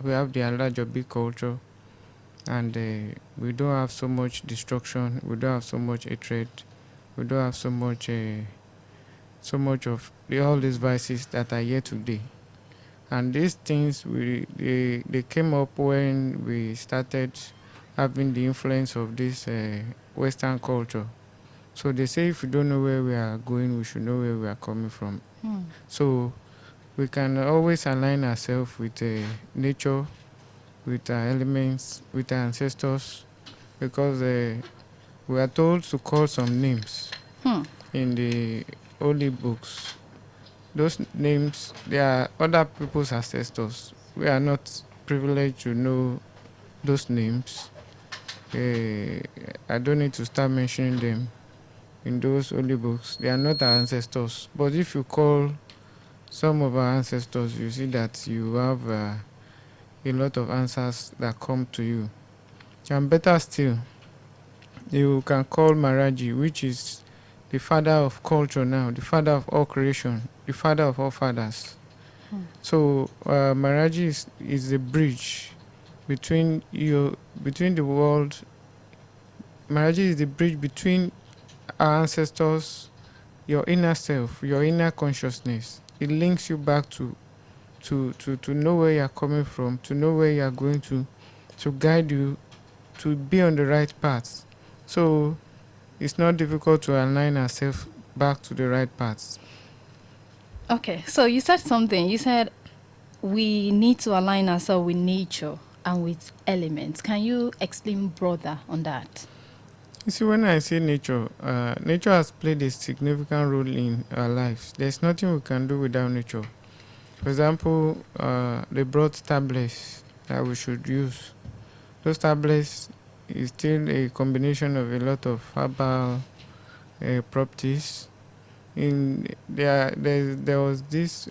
We have the Alajobi culture, and we don't have so much destruction. We don't have so much hatred. We don't have so much of all these vices that are here today. And these things they came up when we started having the influence of this Western culture. So they say if we don't know where we are going, we should know where we are coming from. So we can always align ourselves with nature, with our elements, with our ancestors, because we are told to call some names in the holy books. Those names, they are other people's ancestors. We are not privileged to know those names. I don't need to start mentioning them in those holy books. They are not our ancestors. But if you call some of our ancestors, you see that you have a lot of answers that come to you. And better still, you can call Maharaji, which is the father of culture now, the father of all creation, the father of all fathers. So Maharaji is the bridge between between the world. Maharaji is the bridge between our ancestors, your inner self, your inner consciousness. It links you back to know where you're coming from, to know where you're going to guide you, to be on the right path. So it's not difficult to align ourselves back to the right path. Okay, so you said something. You said we need to align ourselves with nature and with elements. Can you explain broader on that? You see, when I say nature, nature has played a significant role in our lives. There's nothing we can do without nature. For example, they brought tablets that we should use. Those tablets is still a combination of a lot of herbal properties. There was this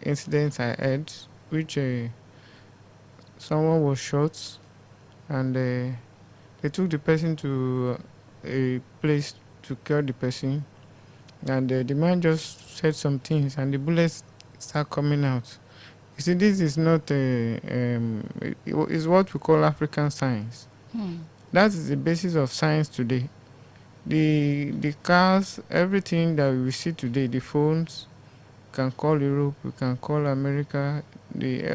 incident I had, which someone was shot, and they took the person to a place to cure the person, and the man just said some things, and the bullets start coming out. You see, this is not it's what we call African science. That is the basis of science today. The cars, everything that we see today, the phones, we can call Europe, we can call America,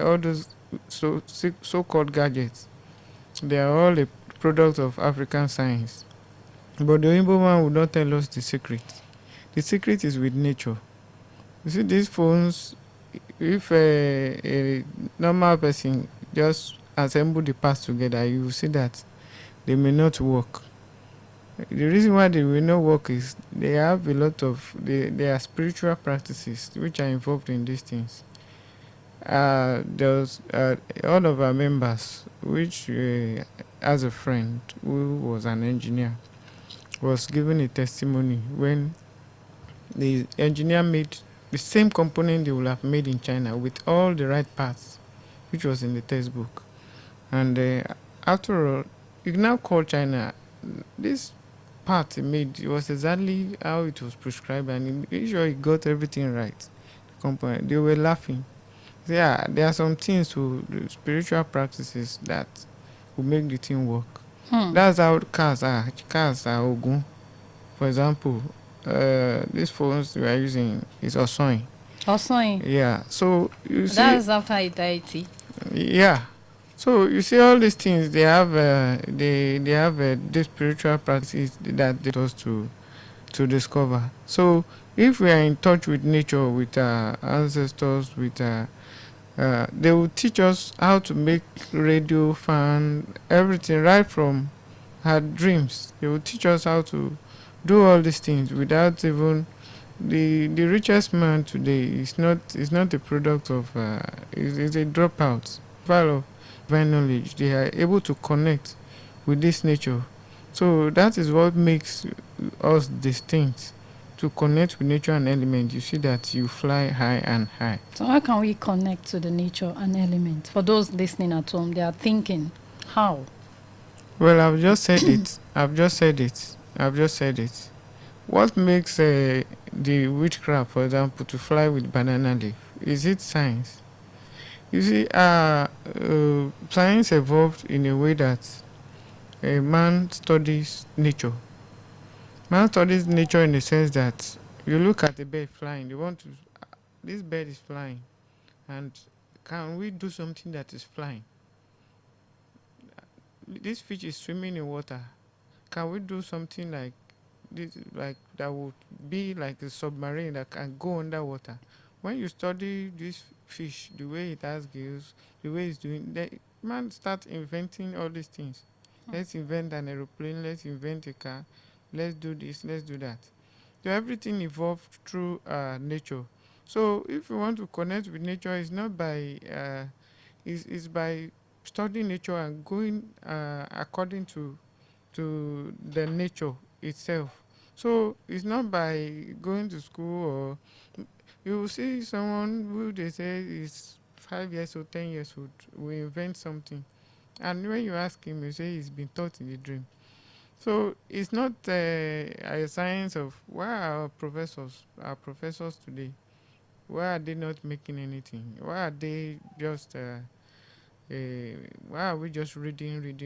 all those so-called gadgets, they are all a product of African science. But the Igbo man will not tell us the secret. The secret is with nature. You see, these phones, if a normal person just assemble the parts together, you will see that they may not work. The reason why they will not work is they have a lot of, there are spiritual practices which are involved in these things. There's all of our members, which as a friend who was an engineer, was given a testimony when the engineer made the same component they would have made in China with all the right parts, which was in the textbook. And after all, you can now call China. This part he made, it was exactly how it was prescribed, and he sure he got everything right. The component, they were laughing. Yeah, there are some things to spiritual practices that will make the thing work. That's how cars are. Cars are Ogun. For example, these phones we are using is Osoin. Osoin. Yeah. So you see. That's after Itaiti. Yeah. So you see all these things. They have they have the spiritual practices that they us to discover. So if we are in touch with nature, with our ancestors, with they will teach us how to make radio, fan, everything right from our dreams. They will teach us how to do all these things without even the richest man today is not a product of is a dropout. File of divine knowledge. They are able to connect with this nature. So that is what makes us distinct. To connect with nature and element, you see that you fly high and high. So how can we connect to the nature and element? For those listening at home, they are thinking, how? Well, I've just said it. What makes the witchcraft, for example, to fly with banana leaf? Is it science? You see, science evolved in a way that a man studies nature. Man studies nature in the sense that you look at a bird flying, you want to, this bird is flying, and can we do something that is flying? This fish is swimming in water. Can we do something like this, like that would be like a submarine that can go underwater? When you study this fish, the way it has gills, the way it's doing, the man starts inventing all these things. Let's invent an aeroplane, let's invent a car, let's do this, let's do that. So everything evolved through nature. So if you want to connect with nature, it's not by is by studying nature and going according to the nature itself. So it's not by going to school, or you will see someone who they say is 5 years old, 10 years old, will invent something, and when you ask him, you say he's been taught in a dream. So it's not a science of why are our professors today, why are they not making anything? Why are they just why are we just reading?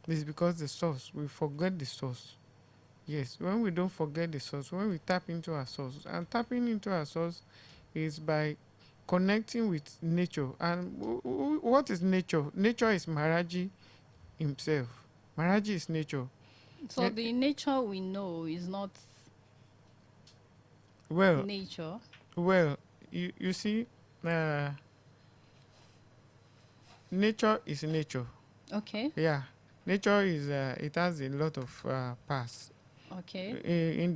This is because the source, we forget the source. Yes, when we don't forget the source, when we tap into our source, and tapping into our source is by connecting with nature. And what is nature? Nature is Maharaji himself. Maharaji is nature. So Eh, the nature we know is not well, nature. well, you see, uh, nature is nature. Okay. Yeah, nature is it has a lot of parts. Okay. In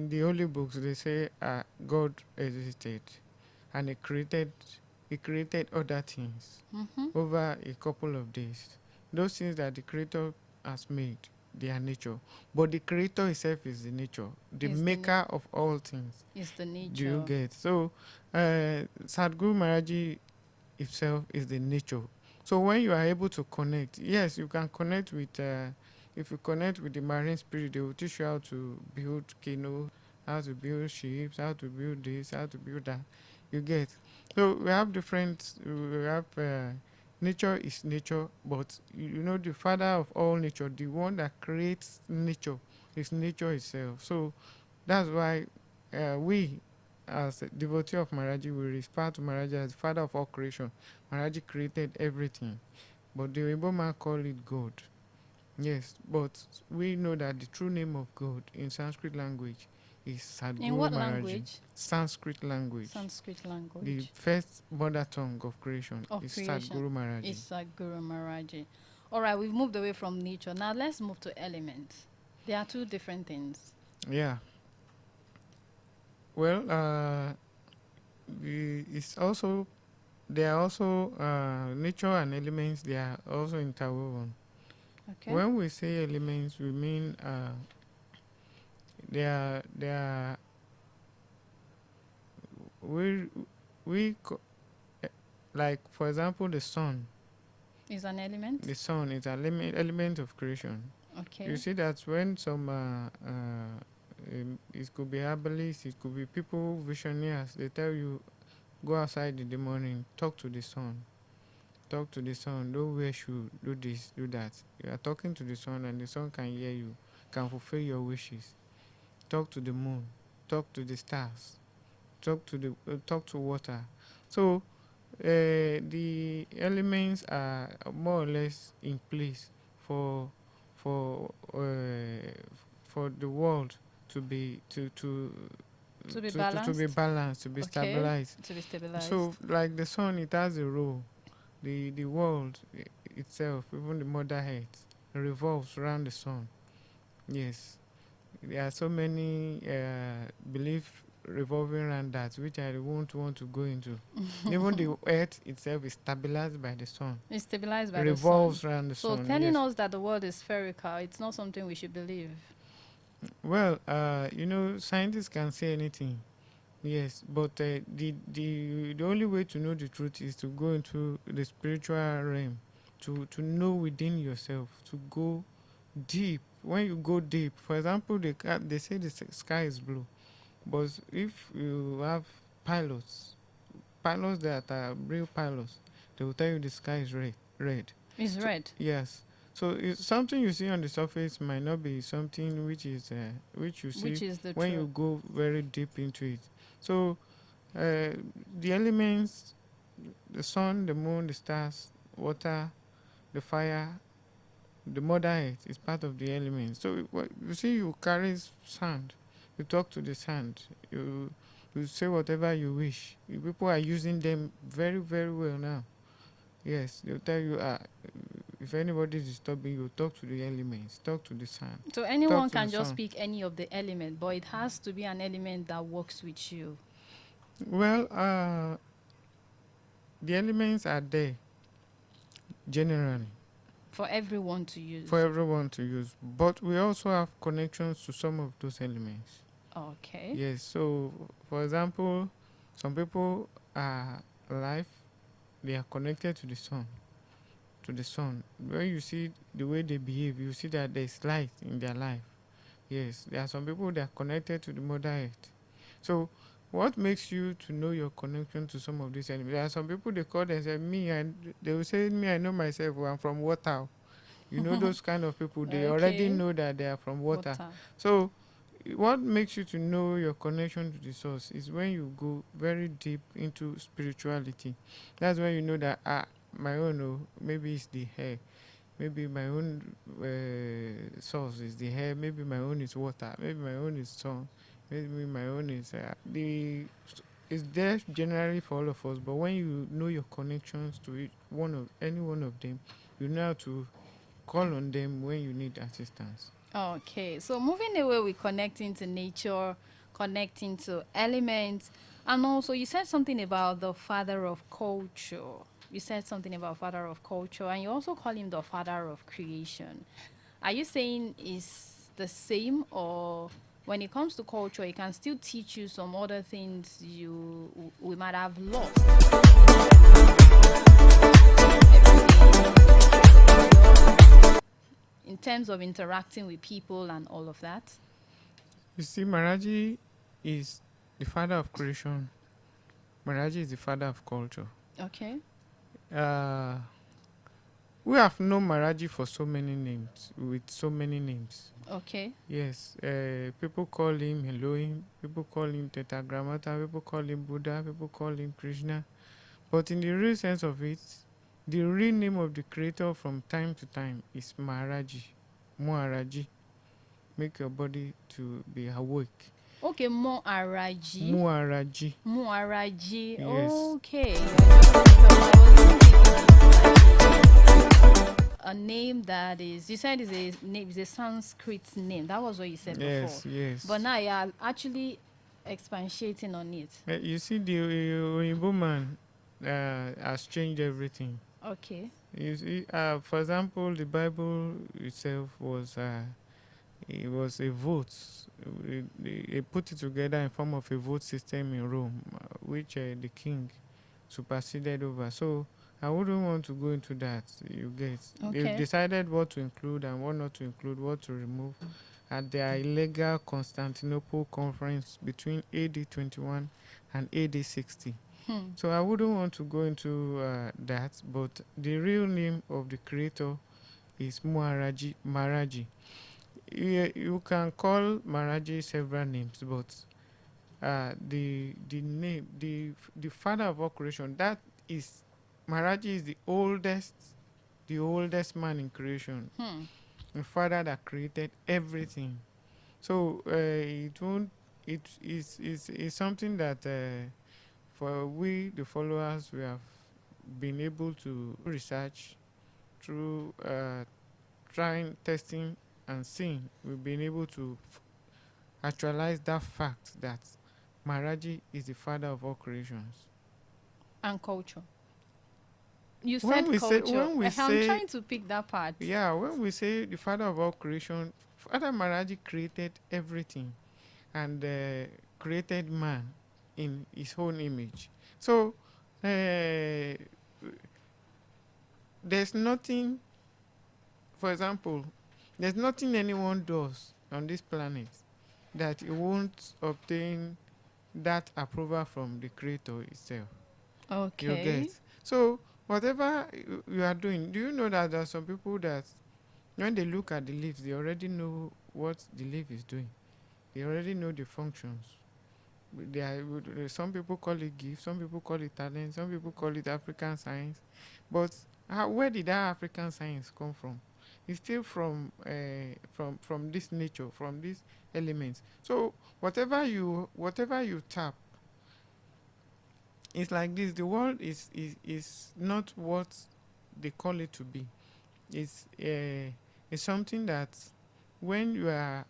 the holy books, they say God existed, and he created other things Mm-hmm. over a couple of days. Those things that the creator has made, they are nature, but the creator itself is the nature, the Is the maker of all things. is the Do you nature. get? So Sadhguru Maharaji itself is the nature. So when you are able to connect, yes, you can connect with if you connect with the marine spirit, they will teach you how to build canoe, how to build ships, how to build this, how to build that. You get? So we have different, we have nature is nature, but you know the father of all nature, the one that creates nature, is nature itself. So that's why we, as a devotee of Maharaji, we refer to Maharaji as the father of all creation. Maharaji created everything, but the Igbo man call it God. Yes, but we know that the true name of God in Sanskrit language is In Sadguru what Maharaji. language? Sanskrit language. Sanskrit The language first mother tongue of creation of is creation Sadguru Maharaji. is Guru Mahara Ji. All right, we've moved away from nature. Now let's move to elements. They are two different things. Yeah. Well, it's also they are also nature and elements. They are also interwoven. Okay. When we say elements, we mean they are we we eh, like for example the sun. Is an element. The sun is an element of creation. You Okay. see that when some it could be herbalists, it could be people visionaries. They tell you go outside in the morning, talk to the sun. Talk to the sun. Don't wear shoe. Do this. Do that. You are talking to the sun, and the sun can hear you, can fulfill your wishes. Talk to the moon. Talk to the stars. Talk to water. So the elements are more or less in place for for uh, for the world to be To be to be balanced. balanced, to be Okay. stabilized. To be stabilized. So like the sun, it has a role. The world itself, even the mother earth, revolves around the sun. Yes, there are so many beliefs revolving around that, which I won't want to go into. Even the earth itself is stabilized by the sun, It's stabilized by the sun. revolves around the So sun. telling Yes. us that the world is spherical, it's not something we should believe. Well, scientists can say anything. Yes, but the only way to know the truth is to go into the spiritual realm, to know within yourself, to go deep. When you go deep, for example, they say the sky is blue, but if you have pilots pilots that are real pilots, they will tell you the sky is red. Red. It's So red. yes. So it's something you see on the surface might not be something which you Which see is the when truth? you go very deep into it. So the elements, the sun, the moon, the stars, water, the fire, the mother earth is part of the elements. So you see, you carry sand, you talk to the sand, you say whatever you wish. People are using them very very well now. Yes, they'll tell you, if anybody is disturbing you, talk to the elements, talk to the sand, So talk anyone to the can just sun. pick any of the element, but it has to be an element that works with you Well, the elements are there generally for everyone to for use. everyone to use, but we also have connections to some of those elements. Okay. Yes, so for example, some people are alive, they are connected to the sun. To the sun. When you see the way they behave, you see that there's light in their life. Yes, there are some people that are connected to the Mother Earth. So, what makes you to know your connection to some of these elements? There are some people they call themselves me, and they will say, "Me, I know myself. I'm from water." You know those kind of people. They already Okay. know that they are from water. Water. So, what makes you to know your connection to the source is when you go very deep into spirituality. That's when you know that my own, maybe it's the hair, maybe my own source is the hair, maybe my own is water, maybe my own is sun, maybe my own is it's there generally for all of us. But when you know your connections to any one of them, you know how to call on them when you need assistance. Okay. So moving away, we connecting to nature, connecting to elements, and also you said something about the father of culture. You said something about father of culture, and you also call him the father of creation. Are you saying is the same, or when it comes to culture, it can still teach you some other things we might have lost in terms of interacting with people and all of that? You see, Maharaji is the father of creation. Maharaji is the father of culture. Okay. Uh, we have known Maharaji for so many names, with so many names. Okay. Yes, people call him Elohim, people call him Tetragrammaton, people call him Buddha, people call him Krishna. But in the real sense of it, the real name of the creator from time to time is Maharaji. Maharaji. Make your body to be awake. Okay, Moharaji. Maharaji. Moharaji. Yes. Okay. A name that is, you said is a name, is a Sanskrit name. That was what you said before. Yes, yes. But now you're actually expatiating on it. You see, the Oyinbo man has changed everything. Okay. You see, for example, the Bible itself was it was a vote. They put it together in form of a vote system in Rome, which the king superseded over. So I wouldn't want to go into that. You get. They Okay. decided what to include and what not to include, what to remove at their illegal Constantinople conference between AD 21 and AD 60. So I wouldn't want to go into that, but the real name of the creator is Maharaji. You can call Maharaji several names, but the name, the father of all creation, that is Maharaji is the oldest man in creation, the father that created everything. So it won't. It's something that for we the followers we have been able to research through trying, testing, and seeing. We've been able to actualize that fact that Maharaji is the father of all creations. And culture. You When said we say, culture. when we I'm say, trying to pick that part. yeah, when we say the father of all creation, Father Maharaji created everything and created man in his own image. So there's nothing, for example, there's nothing anyone does on this planet that it won't obtain that approval from the creator itself. You get. Okay. So whatever you are doing, do you know that there are some people that when they look at the leaves, they already know what the leaf is doing. They already know the functions. Some people call it gift, some people call it talent, some people call it African science. But where did that African science come from? It's still from this nature, from these elements. So whatever you tap, it's like this. The world is not what they call it to be. It's something that when you are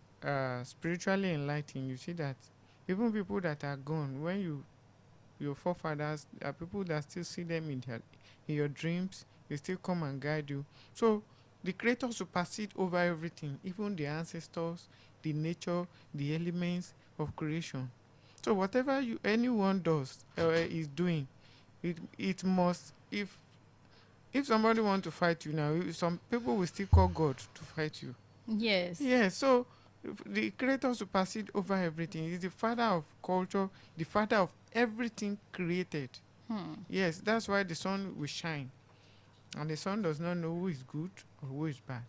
spiritually enlightened, you see that even people that are gone, when your forefathers are people that still see them in your dreams, they still come and guide you. So the creator supersede over everything, even the ancestors, the nature, the elements of creation. So whatever anyone does is doing, it must, if somebody want to fight you now, some people will still call God to fight you. Yes. Yeah, so the creator supersede over everything. He's the father of culture, the father of everything created. Hmm. Yes, that's why the sun will shine. And the sun does not know who is good or who is bad.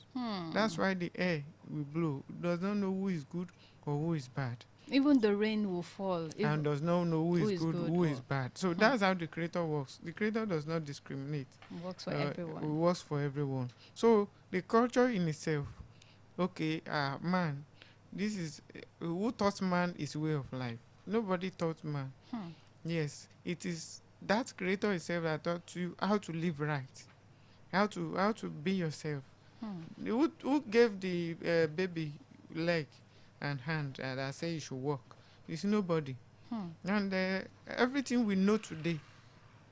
That's Hmm. why the air will blow. Does not know who is good or who is bad. Even the rain will fall. If And does not know who who is is good, good who is or bad. So hmm, that's how the creator works. The creator does not discriminate. works for It everyone. works for everyone. So the culture in itself, okay, man, this is who taught man his way of life? Nobody taught man. Hmm. Yes, it is that creator itself that taught you how to live right, how to be yourself. Hmm. Who gave the baby leg and hand and I say you should walk? It's nobody. Hmm. And everything we know today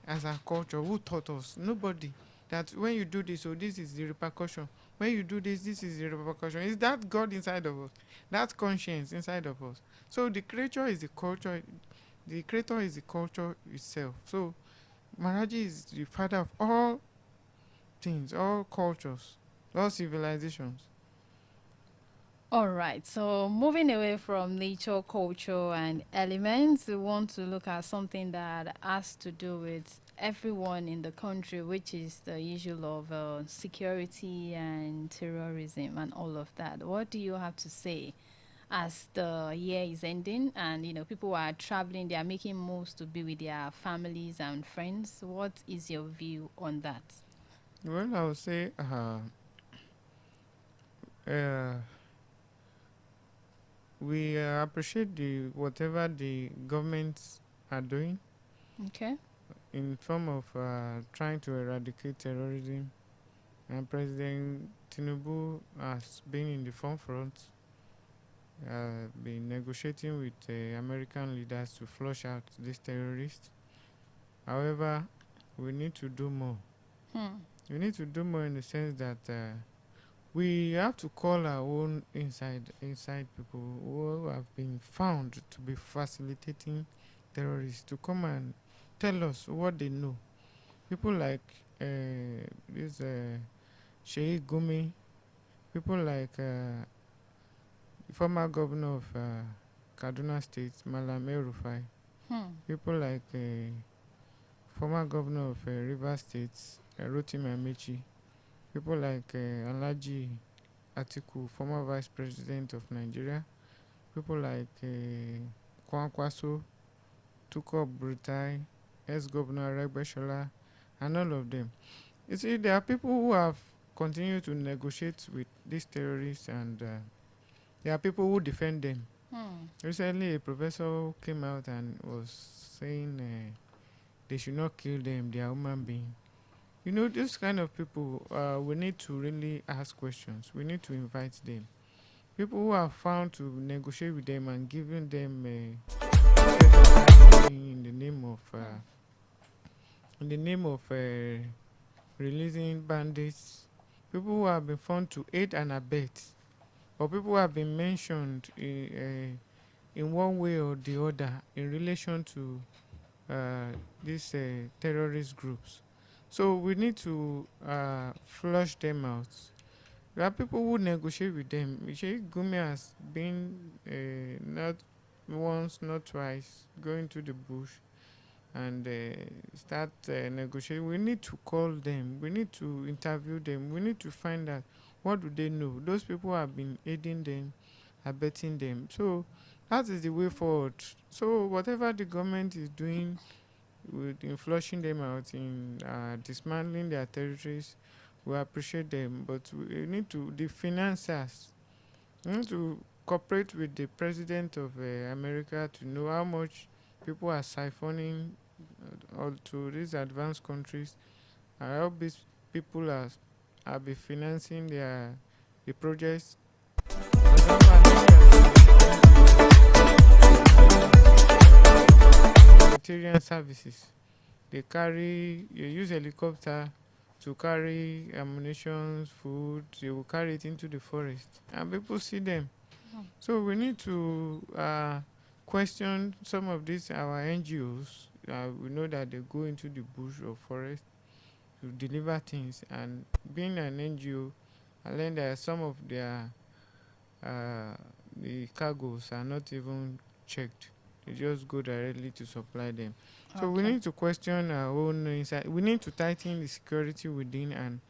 as our culture, who taught us? Nobody. That when you do this, so this is the repercussion. When you do this, this is the repercussion. Is that God inside of us? That conscience inside of us. So the creature is the culture. The creator is the culture itself. So Maharaji is the father of all things, all cultures, all civilizations. All right. So moving away from nature, culture, and elements, we want to look at something that has to do with everyone in the country, which is the issue of security and terrorism and all of that. What do you have to say as the year is ending and people are traveling, they are making moves to be with their families and friends? What is your view on that? Well, I would say uh, we appreciate the whatever the governments are doing Okay. in form of trying to eradicate terrorism. And President Tinubu has been in the forefront, been negotiating with American leaders to flush out these terrorists. However, we need to do more. Hmm. We need to do more in the sense that we have to call our own inside people who have been found to be facilitating terrorists to come and tell us what they know. People like this Sheikh Gumi, people like the former governor of Kaduna State, Malam El-Rufai, Hmm. people like former governor of Rivers State, Rotimi Amechi, people like Alhaji Atiku, former vice president of Nigeria, people like Kwankwaso, Tukur Brutai, ex-governor Aregbesola, and all of them. You see, there are people who have continued to negotiate with these terrorists, and there are people who defend them. Hmm. Recently, a professor came out and was saying they should not kill them, they are human beings. You know, this kind of people, we need to really ask questions. We need to invite them. People who are found to negotiate with them and giving them in the name of Hmm. releasing bandits. People who have been found to aid and abet, or people who have been mentioned in one way or the other in relation to these terrorist groups. So we need to flush them out. There are people who negotiate with them. Sheikh Gumi has been not once, not twice, going to the bush and start negotiating. We need to call them. We need to interview them. We need to find out what do they know. Those people have been aiding them, abetting them. So that is the way forward. So whatever the government is doing with in flushing them out, in dismantling their territories, we appreciate them. But we need to the financiers. We need to cooperate with the president of America to know how much people are siphoning or to these advanced countries. I hope these people are be financing their the projects. For example, humanitarian services. They carry you use helicopter to carry ammunition, food. They will carry it into the forest, and people see them. So we need to question some of these our NGOs. We know that they go into the bush or forest to deliver things, and being an NGO, I learned that some of their uh, the cargoes are not even checked. They just go directly to supply them. So we Okay. need to question our own inside. We need to tighten the security within and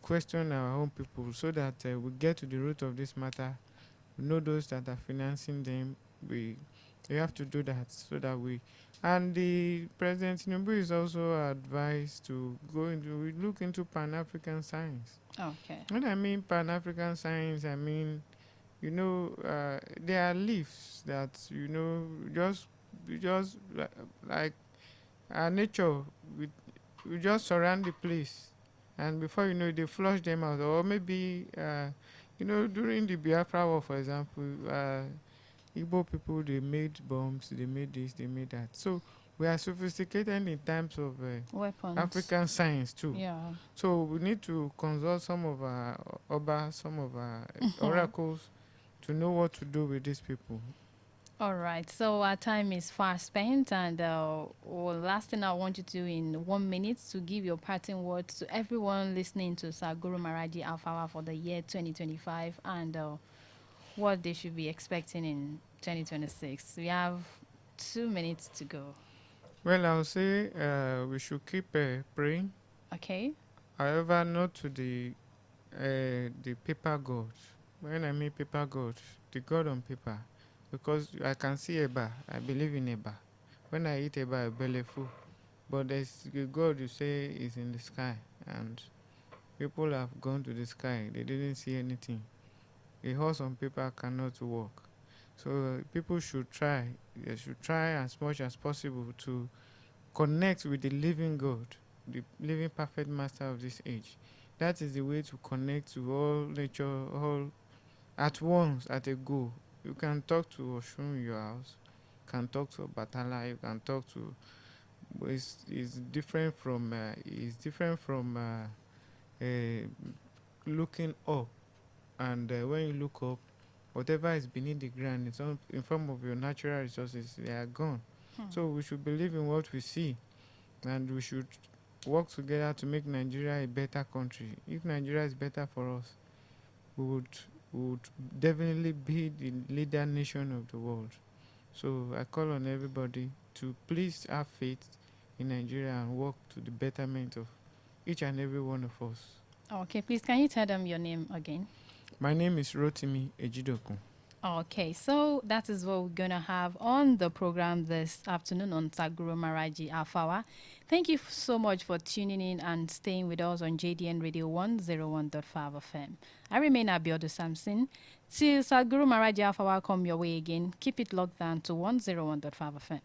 question our own people so that we get to the root of this matter. We know those that are financing them. We have to do that so that we and the President Tinubu is also advised to go into we look into Pan-African science. Okay. When I mean Pan-African science, I mean there are leaves that just like our nature we, we just surround the place, and before you know it, they flush them out. Or maybe during the Biafra war, for example, Igbo people, they made bombs, they made this, they made that. So we are sophisticated in terms of Weapons. African science too. Yeah. So we need to consult some of our Oba, some of our oracles to know what to do with these people. All right. So our time is fast spent, and last thing I want you to do in 1 minute to give your parting words to everyone listening to Sir Guru Mahara Ji Alpha for the year 2025, and what they should be expecting in 2026. We have 2 minutes to go. Well, I'll say we should keep praying. Okay. However, not to the paper god. When I mean paper god, the god on paper, because I can see Eba. I believe in Eba. When I eat Eba, I belly full. But there's the god you say is in the sky, and people have gone to the sky. They didn't see anything. A horse on paper cannot walk. So people should try. They should try as much as possible to connect with the living God, the living perfect master of this age. That is the way to connect to all nature, all at once, at a go. You can talk to Oshun in your house, you can talk to Batala, you can talk to. But it's different from looking up. And when you look up, whatever is beneath the ground, it's on, in form of your natural resources, they are gone. So we should believe in what we see, and we should work together to make Nigeria a better country. If Nigeria is better for us, we would we would definitely be the leader nation of the world. So I call on everybody to please have faith in Nigeria and work to the betterment of each and every one of us. Okay. Please, can you tell them your name again? My name is Rotimi Ejidokun. Okay, so that is what we're going to have on the program this afternoon on Guru Mahara Ji Alpha. Thank you so much for tuning in and staying with us on JDN Radio 101.5 FM. I remain Abiodu Samson. Till Guru Mahara Ji Alpha come your way again, keep it locked down to 101.5 FM.